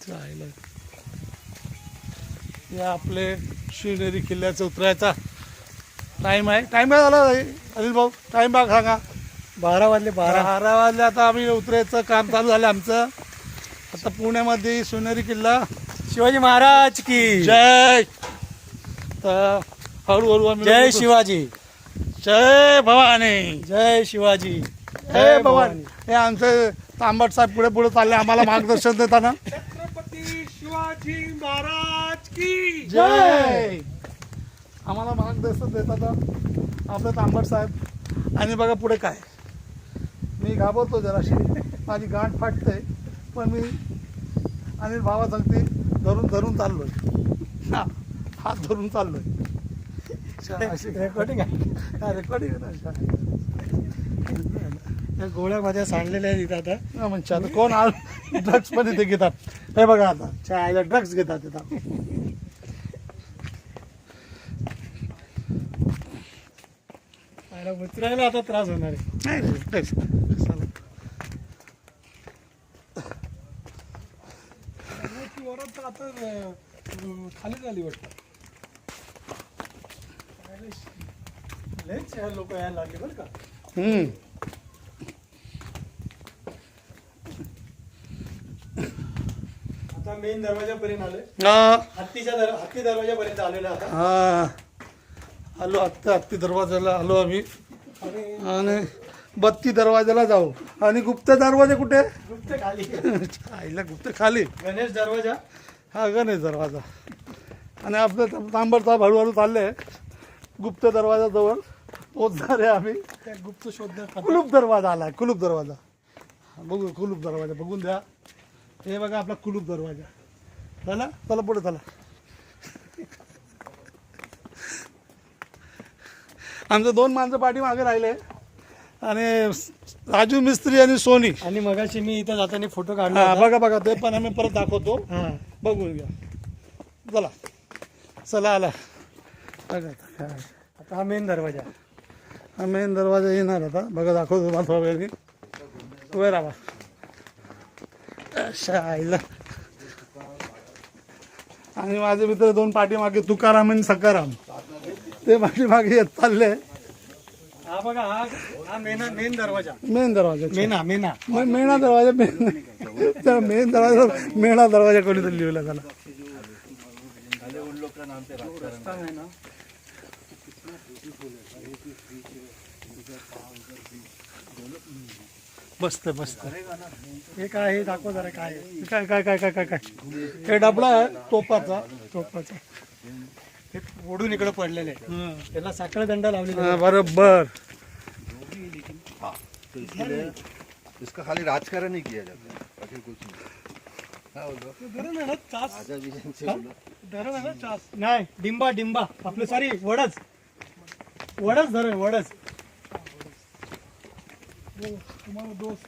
चालेल. हे आपले शिवनेरी किल्ल्याचा उतरायचा टाईम आहे. टाईम काय झाला अनिल भाऊ? टाईम बघ सांगा. 12 वाजले. 12 वाजले. आता आम्ही उतरायचं काम चालू झालं आमचं. आता पुण्यामध्ये शिवनेरी किल्ला. शिवाजी महाराज की जय. तर हळूहळू आम्ही जय शिवाजी. जय भवानी. जय शिवाजी. जय भवानी. हे आमचे तांबट साहेब पुढे पुढे चालले आम्हाला मार्गदर्शन देताना. छत्रपती शिवाजी महाराज की जय. आम्हाला मार्गदर्शन देतात आपले तांबट साहेब. आणि बघा पुढे काय, मी घाबरतो जराशी, माझी गाठ फाटते, पण मी अनिल भावा सांगते धरून धरून चाललोय. हात धरून चाललोय. रेकॉर्डिंग आहे. रेकॉर्डिंग या गोळ्या माझ्या सांडलेल्या आहेत इथं आता. म्हणजे आता कोण ड्रग्स पण इथे घेतात. हे बघा आता चायला ड्रग्स घेतात इथं. उतरायला आता त्रास होणार आहे. नाही रे, ड्रग्स चालेल. वरात आता खाली झाली वाटतं. लयच लोक यायला लागले बरं का. आता मेन दरवाजापर्यंत आले. हत्ती दरवाजापर्यंत आलेला आता. हा आलो हत्ती दरवाजाला आलो आम्ही. आणि 32 दरवाजाला जाऊ. आणि गुप्त दरवाजा कुठे? गुप्त खाली. आईला गुप्त खाली. गणेश दरवाजा. हा गणेश दरवाजा. आणि आपलं तांबडचा हळूहळू चालले गुप्त दरवाजाजवळ पोचणार आहे आम्ही. त्या गुप्त शोधण्यात कुलूप दरवाजा आला. कुलूप दरवाजा बघू. कुलूप दरवाजा बघून द्या. हे बघा आपला कुलूप दरवाजा. चला चला पुढे चला. आमचे 2 माणसं पाठीमागे राहिले. आणि राजू मिस्त्री आणि सोनी. आणि मगाशी मी इथं जाताना फोटो काढला हा होता. बघा बघा ते पण आम्ही परत दाखवतो. हा. बघून घ्या. चला चला आला. बघा आता हा मेन दरवाजा. हा मेन दरवाजा येणार आता. बघा दाखवतो तुम्हाला थोड्या वेळाने. उभे राहा. अशा आईला. आणि माझे मित्र 2 पाठीमागे तुकाराम आणि सकाराम ते पाठीमागे येत चालले. हा बघा हा मेन दरवाजा. मेन दरवाजा. मेना मेणा दरवाजा. मेन दरवाजा मेणा दरवाजा कोणीतरी लिहिला त्याला. मस्त मस्त. हे काय हे दाखव जरा काय आहे. काय काय काय काय काय काय हे डबडा आहे तोपाचा. हे ओढून इकडे पडलेले आहे. त्याला साखळ दंड लावलेला आहे. बरोबर. तो इसका खाली राजकारण ही किया जाता है, बाकी कुछ नहीं. हाँ बोलो. धरण आहे ना चास. आजा विजन से बोलो. धरण आहे ना चास. नाही डिंबा आपलं सॉरी वडच धरण वडच. तुम्हाला दोस्त